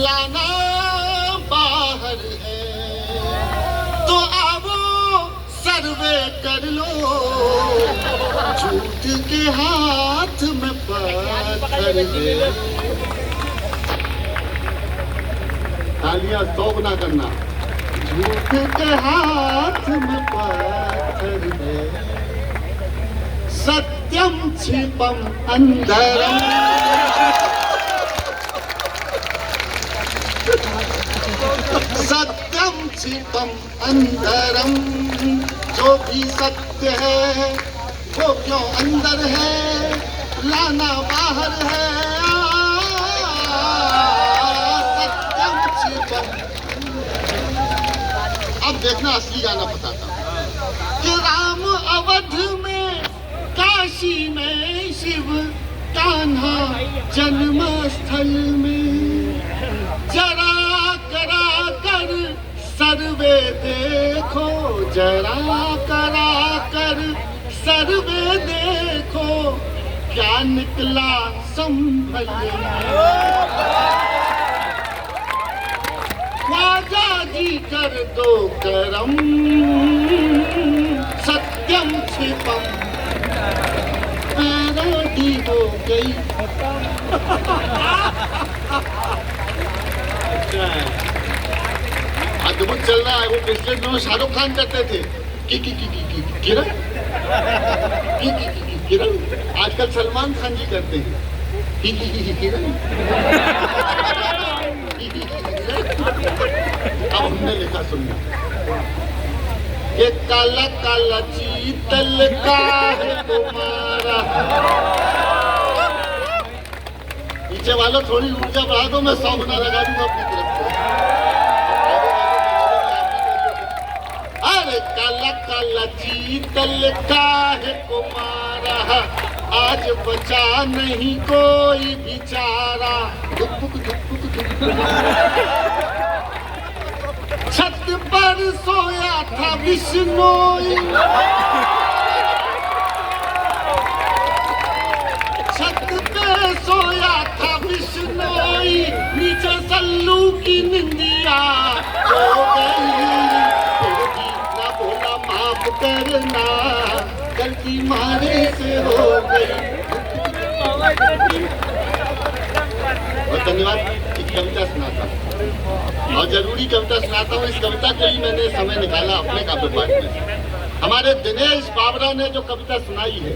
लाना बाहर है, तो आओ सर्वे कर लो, झूठ के हाथ में पत्थर है। तालियां 100 गुना करना। झूठ के हाथ में पत्थर है, सत्यम क्षिपम अंधरम, सत्यम क्षिपम अंधरम। जो भी सत्य है वो क्यों अंदर है, लाना बाहर है। सत्यम क्षिपम। अब देखना असली गाना बताता हूं कि राम अवध में, काशी में शिव, कान्हा जन्म स्थल में, जरा करा कर सर्वे देखो, जरा करा कर सर्वे देखो, क्या निकला संभल में। ख्वाजा जी कर दो करम, सत्यम क्षिपम पैरोडी हो गई। अद्भुत चल रहा है। वो पिछले दिनों शाहरुख खान करते थे किरण, किरण। आजकल सलमान खान जी करते हैं किरण। अब हमने लिखा सुनना, ये काला काला चीतल का है तुम्हारा। पीछे वालों थोड़ी ऊर्जा बढ़ा दो, मैं 100 गुना लगा दूंगा अपनी तरफ से। अरे काला काला चीतल का है तुम्हारा, आज बचा नहीं कोई बेचारा। छत पर सोया था बिश्नोई, छत पे सोया था बिश्नोई, नीचे सल्लू की निंदिया हो गई। ना बोला माफ करना, गलती मारे से हो गई। और धन्यवाद। एक कविता सुनाता हूँ और जरूरी कविता सुनाता हूँ। इस कविता के लिए मैंने समय निकाला अपने काव्य पाठ में। हमारे दिनेश बाबरा ने जो कविता सुनाई है,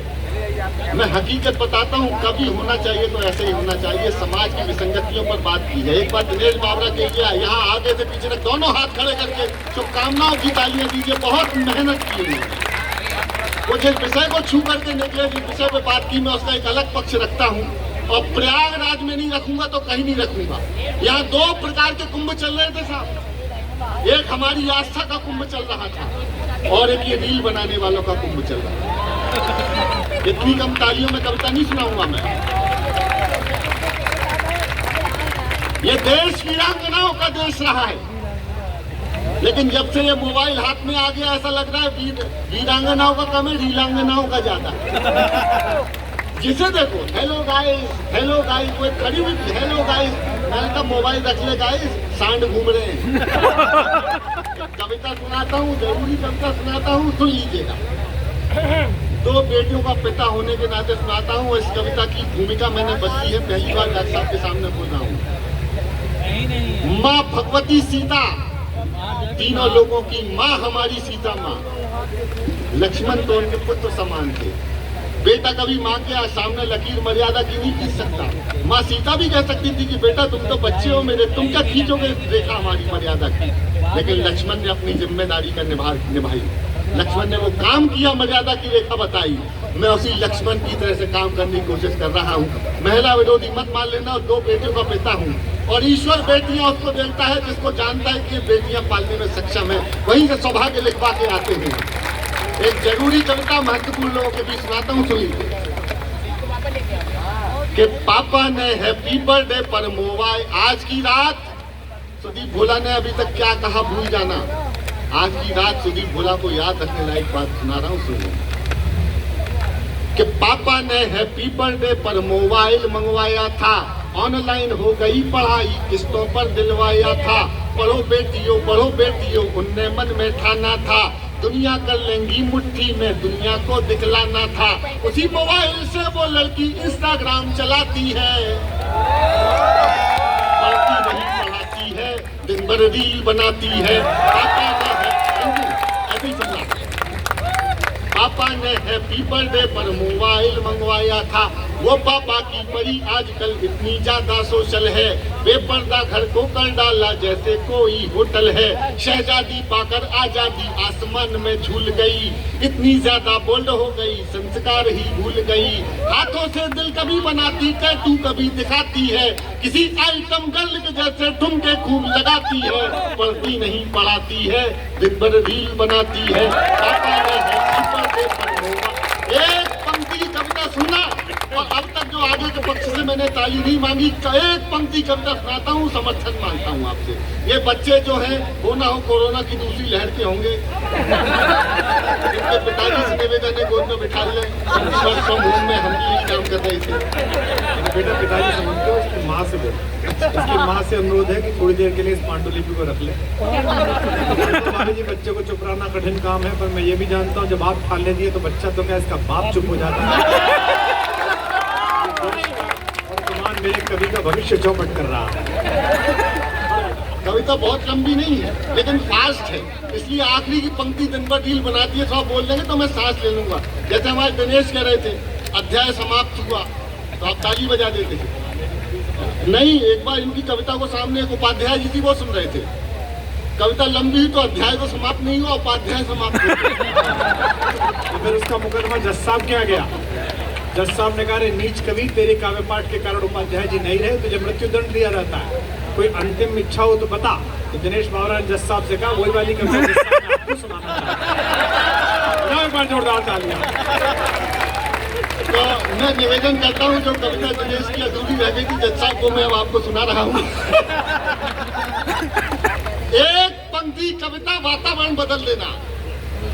मैं हकीकत बताता हूँ, कभी होना चाहिए तो ऐसे ही होना चाहिए। समाज की विसंगतियों पर बात की है। एक बार दिनेश बाबरा के लिए यहाँ आगे से पीछे तक दोनों हाथ खड़े करके शुभकामनाओं की तालियां दीजिए। बहुत मेहनत की है। वो जिस विषय को छू करके निकले, जिस विषय पे बात की, मैं उसका एक अलग पक्ष रखता हूँ। और प्रयागराज में नहीं रखूंगा तो कहीं नहीं रखूंगा। यहाँ 2 प्रकार के कुंभ चल रहे थे साहब। एक हमारी आस्था का कुंभ चल रहा था और एक ये रील बनाने वालों का कुंभ चल रहा था। इतनी कम तालियों में कविता नहीं सुनाऊंगा मैं। ये देश वीरांगनाओं का देश रहा है, लेकिन जब से ये मोबाइल हाथ में आ गया, ऐसा लग रहा है वीरांगनाओं का कम है, रीलांगनाओं का ज्यादा। जिसे देखो हेलो गाइस, कोई खड़ी हुई हेलो गाइस, मैंने कहा मोबाइल रख ले गाइस, सांड घूम रहे हैं। कविता सुनाता हूँ, जरूरी कविता सुनाता हूँ, सुन लीजिएगा। 2 बेटियों का पिता होने के नाते सुनाता हूँ। इस कविता की भूमिका मैंने बदली है, पहली बार डॉक्टर साहब के सामने बोल रहा हूँ। माँ भगवती सीता, तीनों लोगों की माँ हमारी सीता माँ। लक्ष्मण तो उनके पुत्र समान थे। बेटा कभी माँ के सामने लकीर मर्यादा की नहीं खींच सकता। माँ सीता भी कह सकती थी कि बेटा तुम तो बच्चे हो मेरे, तुम क्या खींचोगे रेखा हमारी मर्यादा की। लेकिन लक्ष्मण ने अपनी जिम्मेदारी का निभाई। लक्ष्मण ने वो काम किया, मर्यादा की रेखा बताई। मैं उसी लक्ष्मण की तरह से काम करने की कोशिश कर रहा हूँ। महिला विरोधी मत मान लेना। और 2 बेटियों का पिता हूँ और ईश्वर बेटियां उसको देता है जिसको जानता है कि ये बेटियां पालने में सक्षम है। वहीं से सौभाग्य लिखवा के आते हैं। एक जरूरी कविता महत्वपूर्ण लोगों के बीच सुनाता हूँ, सुनिए। कि पापा ने हैप्पी बर्थडे पर मोबाइल, आज की रात सुदीप भोला ने अभी तक क्या कहा भूल जाना। आज की रात सुदीप भोला को याद रखने लायक बात सुना रहा हूँ, सुनिए। कि पापा ने हैप्पी बर्थडे पर मोबाइल मंगवाया था, ऑनलाइन हो गई पढ़ाई, किस्तों पर दिलवाया था। पढ़ो बेटियों उनने मन में ठाना था। दुनिया कर लेंगी मुट्ठी में, दुनिया को दिखलाना था। उसी मोबाइल से वो लड़की इंस्टाग्राम चलाती है। पढ़ती नहीं पढ़ाती है, दिन भर रील बनाती है। पापा ने हैप्पी बर्थडे पर मोबाइल मंगवाया था। वो पापा की परी आजकल इतनी ज्यादा सोशल है। बेपर्दा घर को कर डाला जैसे कोई होटल है। शहजादी पाकर आजादी आसमान में झूल गई। इतनी ज्यादा बोल्ड हो गई, संस्कार ही भूल गई। हाथों से दिल कभी बनाती, टैटू कभी दिखाती है। किसी आइटम गर्ल के जैसे ठुमके खूब लगाती है। पढ़ती नहीं पढ़ाती है, दिन भर रील बनाती है। पापा ने एक पंक्ति की कविता सुना और अब तक जो आगे के पक्ष से मैंने ताली नहीं मांगी, एक पंक्ति कविता सुनाता हूँ, समर्थन मांगता हूँ आपसे। ये बच्चे जो हैं वो ना हो कोरोना की दूसरी लहर के होंगे। इनके पिताजी से निवेदन है गोद में बिठा लें। वर्क फ्रॉम होम में हम भी काम कर रहे थे। बेटा पिताजी से मांगते हो, उसकी माँ से बोलो। उसकी माँ से अनुरोध है कि थोड़ी देर के लिए इस पांडुलिपि को रख ले। तुम्हारे जी बच्चे को चुप रहना कठिन काम है, पर मैं ये भी जानता हूँ जब आप ठान लेती है तो बच्चा तो क्या इसका बाप चुप हो जाता है। और तुम्हारे मेरे कवि का भविष्य चौपट कर रहा है। कविता बहुत लंबी नहीं है लेकिन फास्ट है, इसलिए आखिरी की पंक्ति दिन भर रील बनाती है। थोड़ा बोल देंगे तो मैं सांस ले लूंगा। जैसे हमारे दिनेश कह रहे थे अध्याय समाप्त हुआ तो आप ताली बजा देते थे। नहीं, एक बार इनकी कविता को सामने एक उपाध्याय जी थी, वो सुन रहे थे। कविता लंबी हुई तो अध्याय तो समाप्त नहीं हुआ, उपाध्याय समाप्त हुआ। तो फिर उसका मुकदमा जज साहब क्या गया? जज साहब ने कहा नीच कवि, तेरे काव्य पाठ के कारण उपाध्याय जी नहीं रहे, तुझे मृत्युदंड दिया जाता है। कोई अंतिम इच्छा हो तो बता। तो दिनेश बावरा ने जज साहब से कहा वही वाली कविता आपको सुनाना है। एक बार जोरदार तालियां। तो मैं निवेदन करता हूँ जो कविता दिनेश की अधूरी रह गई थी जज साहब को मैं अब आपको सुना रहा हूँ। एक पंक्ति कविता वातावरण बदल देना।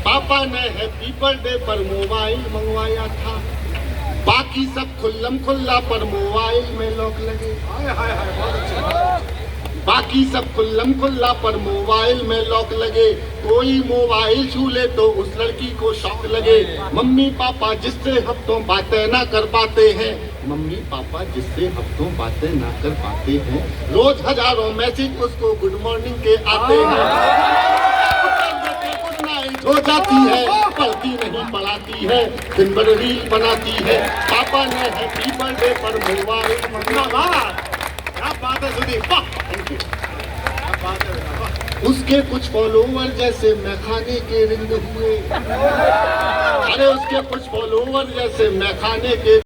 पापा ने हैप्पी बर्थडे पर मोबाइल मंगवाया था। बाकी सब खुल्लम खुल्ला पर मोबाइल में लॉक लगे। बाकी सब खुल्लम खुल्ला पर मोबाइल में लॉक लगे। कोई मोबाइल छू ले तो उस लड़की को शौक लगे। मम्मी पापा जिससे हफ्तों बातें ना कर पाते हैं। मम्मी पापा जिससे हफ्तों बातें ना कर पाते हैं। रोज हजारों मैसेज उसको गुड मॉर्निंग के आते हैं। गुड नाइट हो जाती है, पढ़ती नहीं पढ़ाती है, दिन भर रील बनाती है। पापा ने हैप्पी बर्थडे पर मोबाइल मंगवाया। क्या बात है सुदीप, क्या बात है। उसके कुछ फॉलोवर जैसे मैखाने के रिंग हुए। अरे उसके कुछ फॉलोवर जैसे मैखाने के